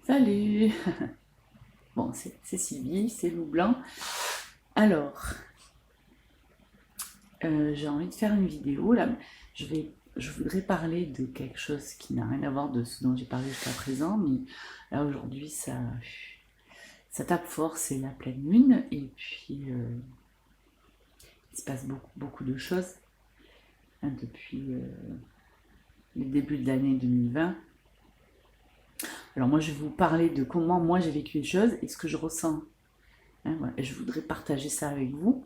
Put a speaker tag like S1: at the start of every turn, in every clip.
S1: Salut. Bon, c'est Sylvie, c'est Loup Blanc. Alors, j'ai envie de faire une vidéo là. Je voudrais parler de quelque chose qui n'a rien à voir de ce dont j'ai parlé jusqu'à présent, mais là aujourd'hui ça tape fort, c'est la pleine lune, et puis il se passe beaucoup de choses hein, depuis le début de l'année 2020. Alors moi je vais vous parler de comment moi j'ai vécu les choses et ce que je ressens. Hein, voilà. Et je voudrais partager ça avec vous.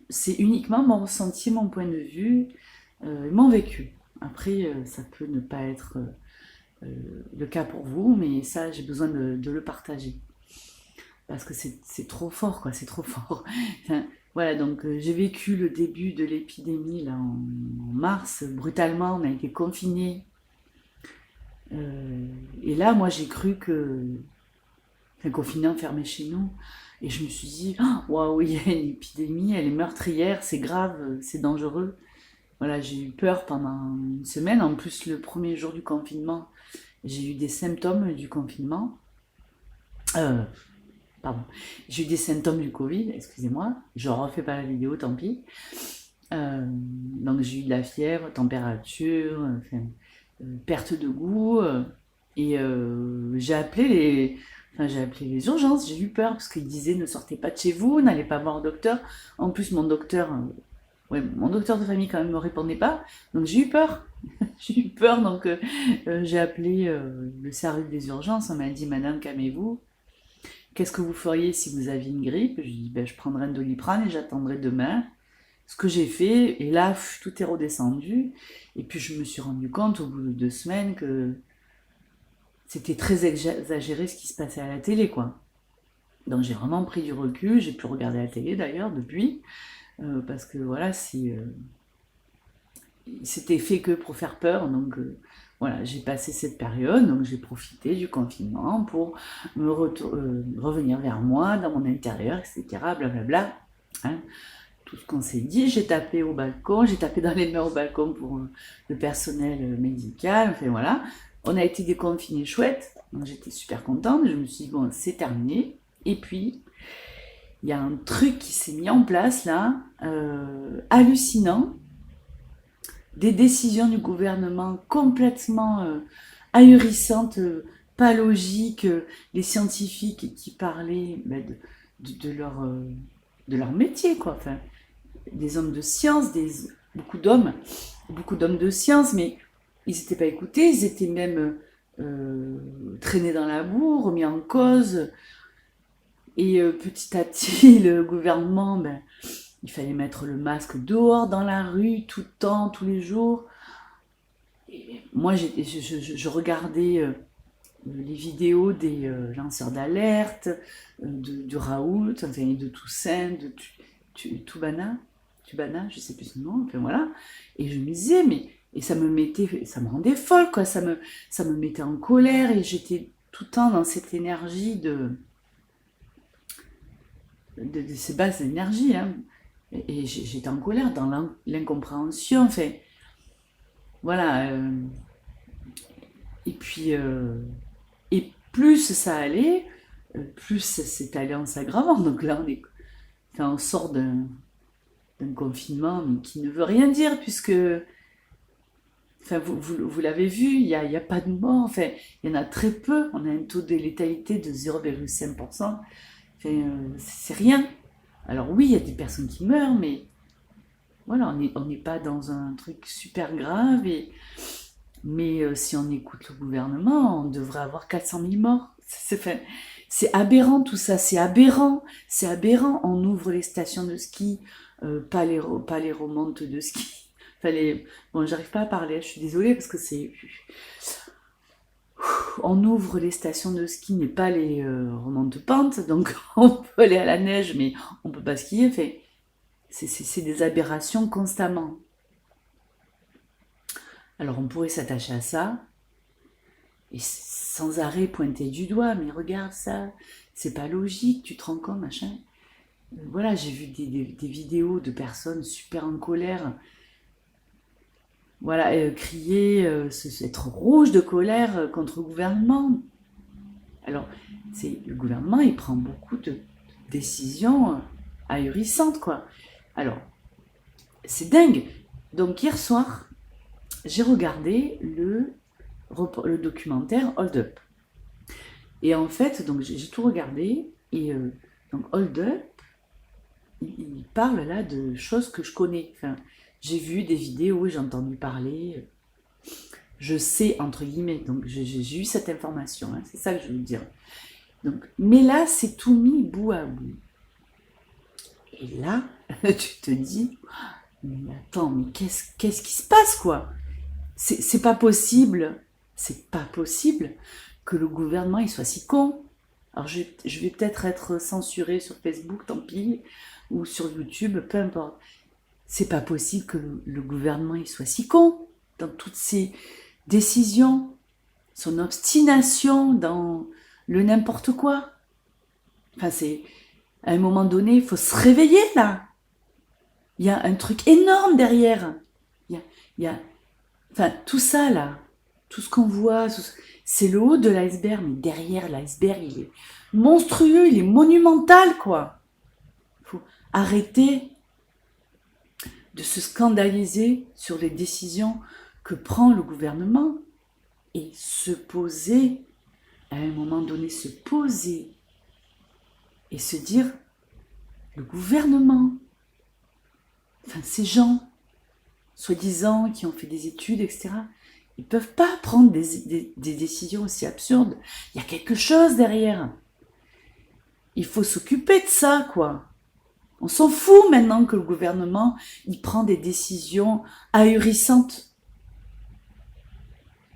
S1: C'est uniquement mon ressenti, mon point de vue, mon vécu. Après, ça peut ne pas être le cas pour vous, mais ça, j'ai besoin de le partager. Parce que c'est trop fort, quoi, c'est trop fort. Enfin, voilà, donc j'ai vécu le début de l'épidémie là, en mars. Brutalement, on a été confinés. Et là, moi, j'ai cru que, enfin, confiné, enfermé chez nous. Et je me suis dit, waouh, il y a une épidémie, elle est meurtrière, c'est grave, c'est dangereux. Voilà, j'ai eu peur pendant une semaine. En plus, le premier jour du confinement, j'ai eu des symptômes du confinement. Euh, pardon. J'ai eu des symptômes du Covid, excusez-moi. Je refais pas la vidéo, tant pis. Donc j'ai eu de la fièvre, température, enfin, perte de goût. Et j'ai appelé les urgences. J'ai eu peur parce qu'ils disaient ne sortez pas de chez vous, n'allez pas voir le docteur. En plus, mon docteur de famille quand même me répondait pas. Donc j'ai eu peur. J'ai eu peur, donc j'ai appelé le service des urgences. On m'a dit madame, calmez-vous. Qu'est-ce que vous feriez si vous aviez une grippe? Je dis ben, je prendrais un Doliprane et j'attendrai demain. Ce que j'ai fait, et là, tout est redescendu. Et puis je me suis rendu compte au bout de 2 semaines que c'était très exagéré ce qui se passait à la télé, quoi. Donc j'ai vraiment pris du recul, j'ai pu regarder la télé d'ailleurs depuis, parce que voilà, c'était fait que pour faire peur, donc voilà, j'ai passé cette période, donc j'ai profité du confinement pour revenir vers moi, dans mon intérieur, etc., blablabla. Hein. Tout ce qu'on s'est dit, j'ai tapé au balcon, j'ai tapé dans les mains au balcon pour le personnel médical, enfin voilà. On a été déconfinés chouette, donc j'étais super contente, je me suis dit bon, c'est terminé. Et puis, il y a un truc qui s'est mis en place là, hallucinant, des décisions du gouvernement complètement ahurissantes, pas logiques, les scientifiques qui parlaient de leur métier, quoi. Enfin, des hommes de science, beaucoup d'hommes de science, mais ils n'étaient pas écoutés, ils étaient même traînés dans la boue, remis en cause. Et petit à petit, le gouvernement, ben, il fallait mettre le masque dehors, dans la rue, tout le temps, tous les jours. Et moi, je regardais les vidéos des lanceurs d'alerte, de Raoult, enfin, de Toussaint, de Tubana, je sais plus son nom, enfin voilà. Et je me disais, mais et ça me rendait folle, quoi. Ça me mettait en colère et j'étais tout le temps dans cette énergie de ces basses énergies, hein. Et j'étais en colère dans l'incompréhension, enfin voilà. Et puis et plus ça allait, plus c'est allé en s'aggravant. Donc là, on sort d'un confinement mais qui ne veut rien dire puisque, enfin, vous l'avez vu, il y a pas de mort, enfin, il y en a très peu. On a un taux de létalité de 0,5%. Enfin, c'est rien. Alors oui, il y a des personnes qui meurent, mais voilà, on n'est pas dans un truc super grave. Mais si on écoute le gouvernement, on devrait avoir 400 000 morts. C'est aberrant tout ça, c'est aberrant. C'est aberrant. On ouvre les stations de ski, pas les remontes de ski. Enfin, bon, j'arrive pas à parler, je suis désolée parce que c'est. On ouvre les stations de ski, mais pas les remontes pentes. Donc on peut aller à la neige, mais on peut pas skier. Enfin, c'est des aberrations constamment. Alors on pourrait s'attacher à ça et sans arrêt pointer du doigt, mais regarde ça, c'est pas logique, tu te rends compte, machin. Voilà, j'ai vu des vidéos de personnes super en colère, voilà, crier, être rouge de colère contre le gouvernement. Alors, le gouvernement, il prend beaucoup de décisions ahurissantes, quoi. Alors, c'est dingue. Donc, hier soir, j'ai regardé le documentaire Hold Up. Et en fait, donc j'ai tout regardé. Et donc, Hold Up, il parle là de choses que je connais. Enfin, j'ai vu des vidéos, j'ai entendu parler. Je sais, entre guillemets, donc j'ai eu cette information, hein, c'est ça que je veux dire. Donc, mais là, c'est tout mis bout à bout. Et là, tu te dis, mais attends, mais qu'est-ce qui se passe, quoi? C'est pas possible, que le gouvernement il soit si con. Alors je vais peut-être être censurée sur Facebook, tant pis, ou sur YouTube, peu importe. C'est pas possible que le gouvernement il soit si con dans toutes ses décisions, son obstination dans le n'importe quoi. Enfin, à un moment donné, il faut se réveiller là. Il y a un truc énorme derrière. Il y a enfin, tout ça là, tout ce qu'on voit, c'est le haut de l'iceberg, mais derrière l'iceberg, il est monstrueux, il est monumental, quoi. Il faut arrêter de se scandaliser sur les décisions que prend le gouvernement et se poser, à un moment donné, se poser et se dire, le gouvernement, enfin ces gens, soi-disant, qui ont fait des études, etc., ils ne peuvent pas prendre des décisions aussi absurdes. Il y a quelque chose derrière. Il faut s'occuper de ça, quoi. On s'en fout maintenant que le gouvernement, il prend des décisions ahurissantes.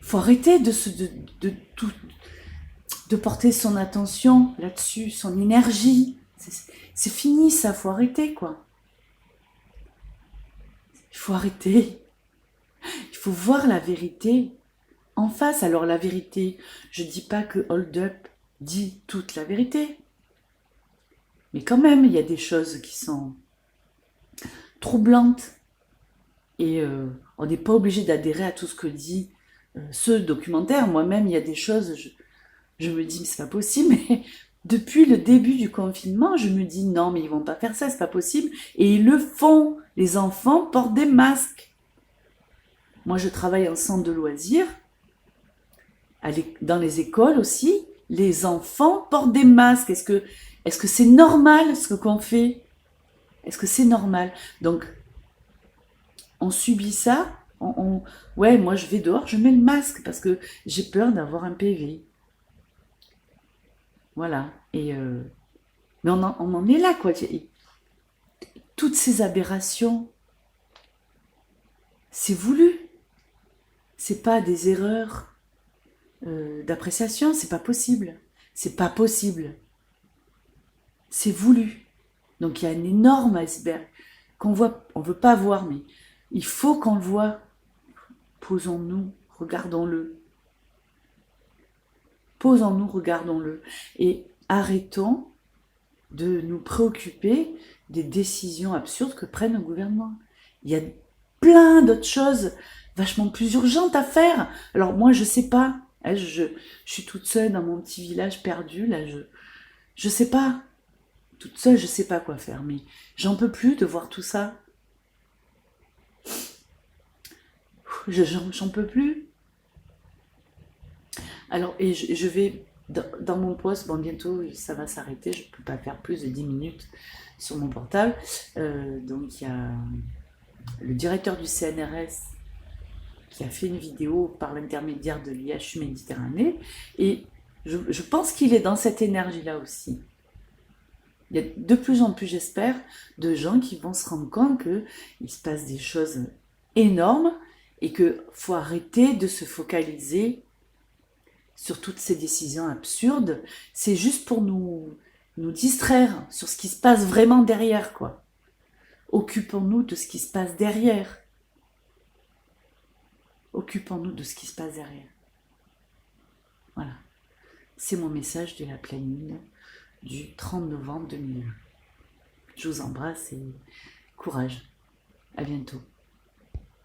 S1: Il faut arrêter de porter son attention là-dessus, son énergie. C'est fini, ça, il faut arrêter, quoi. Il faut arrêter. Il faut voir la vérité en face. Alors la vérité, je ne dis pas que Hold Up dit toute la vérité. Mais quand même, il y a des choses qui sont troublantes. Et on n'est pas obligé d'adhérer à tout ce que dit ce documentaire. Moi-même, il y a des choses, je me dis, mais c'est pas possible. Mais depuis le début du confinement, je me dis, non, mais ils vont pas faire ça, c'est pas possible. Et ils le font. Les enfants portent des masques. Moi, je travaille en centre de loisirs. Dans les écoles aussi, les enfants portent des masques. Est-ce que c'est normal ce qu'on fait? Est-ce que c'est normal? Donc, on subit ça. Ouais, moi je vais dehors, je mets le masque parce que j'ai peur d'avoir un PV. Voilà. Mais on en est là, quoi. Toutes ces aberrations, c'est voulu. C'est pas des erreurs d'appréciation, c'est pas possible. C'est pas possible. C'est voulu. Donc il y a un énorme iceberg qu'on voit, on veut pas voir, mais il faut qu'on le voit. Posons-nous, regardons-le. Posons-nous, regardons-le. Et arrêtons de nous préoccuper des décisions absurdes que prennent le gouvernement. Il y a plein d'autres choses vachement plus urgentes à faire. Alors moi, je sais pas. Je suis toute seule dans mon petit village perdu. Là, je sais pas. Toute seule, je sais pas quoi faire. Mais j'en peux plus de voir tout ça. J'en peux plus. Alors, et je vais dans mon poste, bon, bientôt ça va s'arrêter, je ne peux pas faire plus de 10 minutes sur mon portable. Donc, il y a le directeur du CNRS qui a fait une vidéo par l'intermédiaire de l'IHU Méditerranée, et je pense qu'il est dans cette énergie-là aussi. Il y a de plus en plus, j'espère, de gens qui vont se rendre compte qu'il se passe des choses énormes et qu'il faut arrêter de se focaliser sur toutes ces décisions absurdes. C'est juste pour nous distraire sur ce qui se passe vraiment derrière, quoi. Occupons-nous de ce qui se passe derrière. Occupons-nous de ce qui se passe derrière. Voilà. C'est mon message de la pleine lune du 30 novembre 2001. Je vous embrasse et courage. À bientôt.